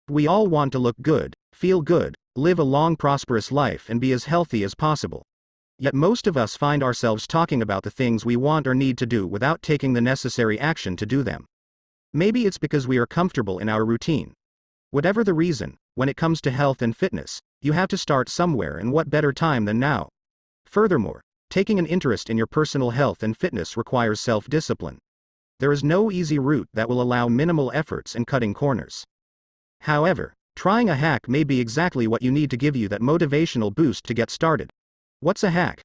We all want to look good, feel good, live a long prosperous life and be as healthy as possible. Yet most of us find ourselves talking about the things we want or need to do without taking the necessary action to do them. Maybe it's because we are comfortable in our routine. Whatever the reason, when it comes to health and fitness, you have to start somewhere, and what better time than now? Furthermore, taking an interest in your personal health and fitness requires self-discipline. There is no easy route that will allow minimal efforts and cutting corners. However, trying a hack may be exactly what you need to give you that motivational boost to get started. What's a hack?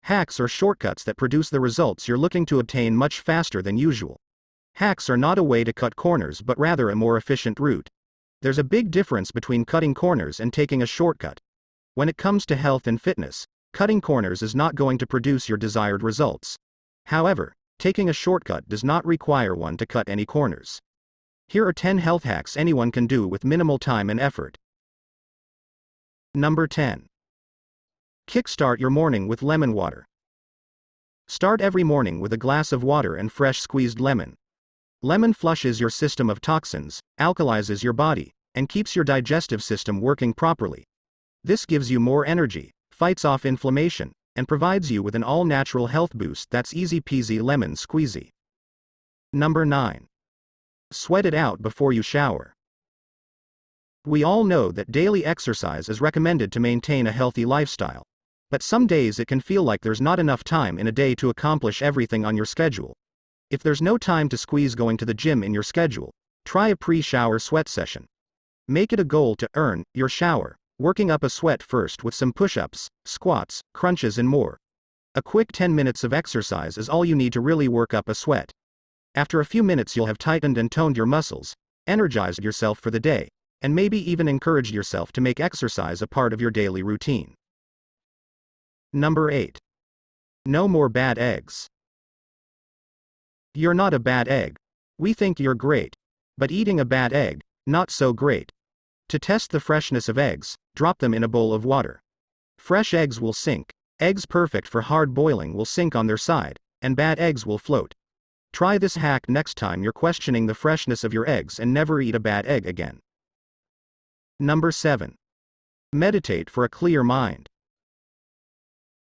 Hacks are shortcuts that produce the results you're looking to obtain much faster than usual. Hacks are not a way to cut corners but rather a more efficient route. There's a big difference between cutting corners and taking a shortcut. When it comes to health and fitness, cutting corners is not going to produce your desired results. However, taking a shortcut does not require one to cut any corners. Here are 10 health hacks anyone can do with minimal time and effort. Number 10. Kickstart your morning with lemon water. Start every morning with a glass of water and fresh squeezed lemon. Lemon flushes your system of toxins, alkalizes your body, and keeps your digestive system working properly. This gives you more energy, fights off inflammation, and provides you with an all-natural health boost that's easy peasy lemon squeezy. Number 9. Sweat it out before you shower. We all know that daily exercise is recommended to maintain a healthy lifestyle. But some days it can feel like there's not enough time in a day to accomplish everything on your schedule. If there's no time to squeeze going to the gym in your schedule, try a pre-shower sweat session. Make it a goal to earn your shower, working up a sweat first with some push-ups, squats, crunches and more. A quick 10 minutes of exercise is all you need to really work up a sweat. After a few minutes you'll have tightened and toned your muscles, energized yourself for the day, and maybe even encouraged yourself to make exercise a part of your daily routine. Number 8. No more bad eggs. You're not a bad egg. We think you're great. But eating a bad egg, not so great. To test the freshness of eggs, drop them in a bowl of water. Fresh eggs will sink. Eggs perfect for hard boiling will sink on their side, and bad eggs will float. Try this hack next time you're questioning the freshness of your eggs and never eat a bad egg again. Number 7. Meditate for a clear mind.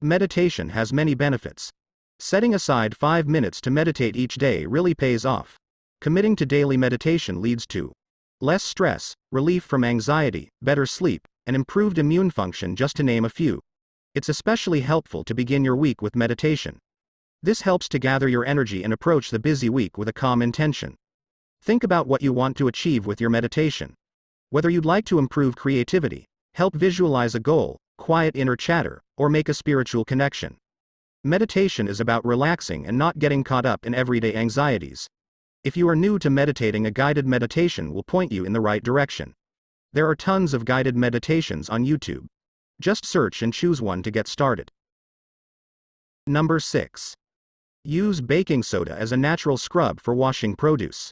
Meditation has many benefits. Setting aside 5 minutes to meditate each day really pays off. Committing to daily meditation leads to less stress, relief from anxiety, better sleep, and improved immune function, just to name a few. It's especially helpful to begin your week with meditation. This helps to gather your energy and approach the busy week with a calm intention. Think about what you want to achieve with your meditation. Whether you'd like to improve creativity, help visualize a goal, quiet inner chatter, or make a spiritual connection. Meditation is about relaxing and not getting caught up in everyday anxieties. If you are new to meditating, a guided meditation will point you in the right direction. There are tons of guided meditations on YouTube. Just search and choose one to get started. Number 6. Use baking soda as a natural scrub for washing produce.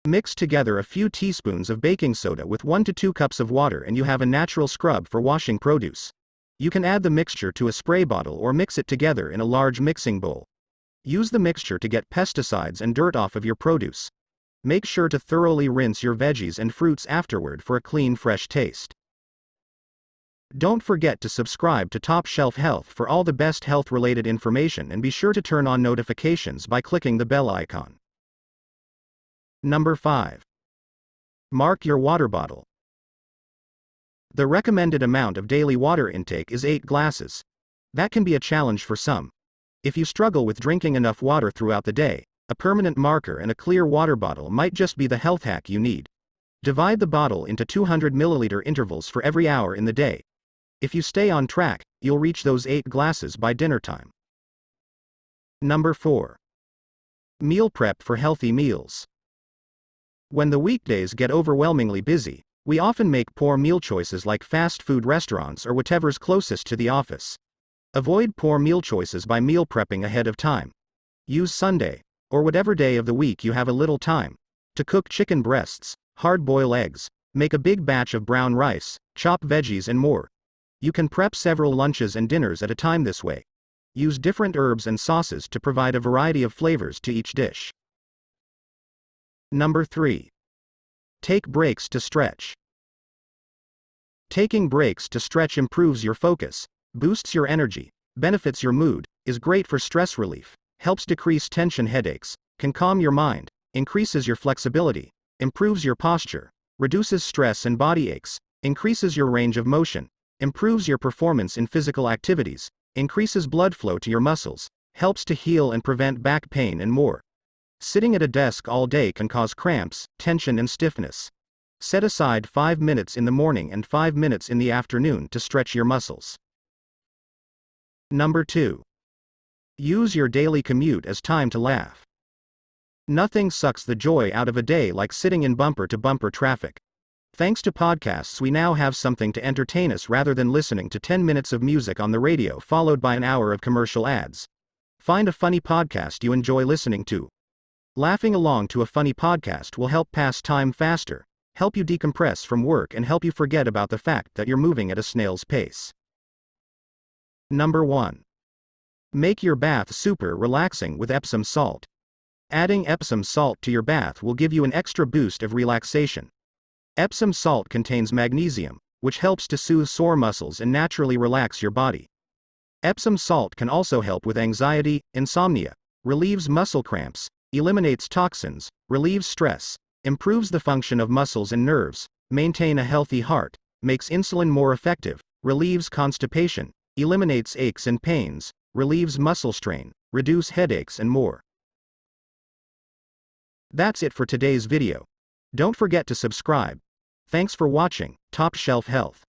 Mix together a few teaspoons of baking soda with 1 to 2 cups of water and you have a natural scrub for washing produce. You can add the mixture to a spray bottle or mix it together in a large mixing bowl. Use the mixture to get pesticides and dirt off of your produce. Make sure to thoroughly rinse your veggies and fruits afterward for a clean, fresh taste. Don't forget to subscribe to Top Shelf Health for all the best health-related information, and be sure to turn on notifications by clicking the bell icon. Number 5. Mark your water bottle. The recommended amount of daily water intake is 8 glasses. That can be a challenge for some. If you struggle with drinking enough water throughout the day, a permanent marker and a clear water bottle might just be the health hack you need. Divide the bottle into 200 milliliter intervals for every hour in the day. If you stay on track, you'll reach those 8 glasses by dinner time. Number 4. Meal prep for healthy meals. When the weekdays get overwhelmingly busy, we often make poor meal choices like fast food restaurants or whatever's closest to the office. Avoid poor meal choices by meal prepping ahead of time. Use Sunday, or whatever day of the week you have a little time, to cook chicken breasts, hard-boil eggs, make a big batch of brown rice, chop veggies and more. You can prep several lunches and dinners at a time this way. Use different herbs and sauces to provide a variety of flavors to each dish. Number 3. Take breaks to stretch. Taking breaks to stretch improves your focus, boosts your energy, benefits your mood, is great for stress relief, helps decrease tension headaches, can calm your mind, increases your flexibility, improves your posture, reduces stress and body aches, increases your range of motion, improves your performance in physical activities, increases blood flow to your muscles, helps to heal and prevent back pain and more. Sitting at a desk all day can cause cramps, tension and stiffness. Set aside 5 minutes in the morning and 5 minutes in the afternoon to stretch your muscles. Number 2. Use your daily commute as time to laugh. Nothing sucks the joy out of a day like sitting in bumper-to-bumper traffic. Thanks to podcasts, we now have something to entertain us rather than listening to 10 minutes of music on the radio followed by an hour of commercial ads. Find a funny podcast you enjoy listening to. Laughing along to a funny podcast will help pass time faster, help you decompress from work, and help you forget about the fact that you're moving at a snail's pace. Number 1. Make your bath super relaxing with Epsom salt. Adding Epsom salt to your bath will give you an extra boost of relaxation. Epsom salt contains magnesium, which helps to soothe sore muscles and naturally relax your body. Epsom salt can also help with anxiety, insomnia, relieves muscle cramps, eliminates toxins, relieves stress, improves the function of muscles and nerves, maintain a healthy heart, makes insulin more effective, relieves constipation, eliminates aches and pains, relieves muscle strain, reduce headaches and more. That's it for today's video. Don't forget to subscribe. Thanks for watching Top Shelf Health.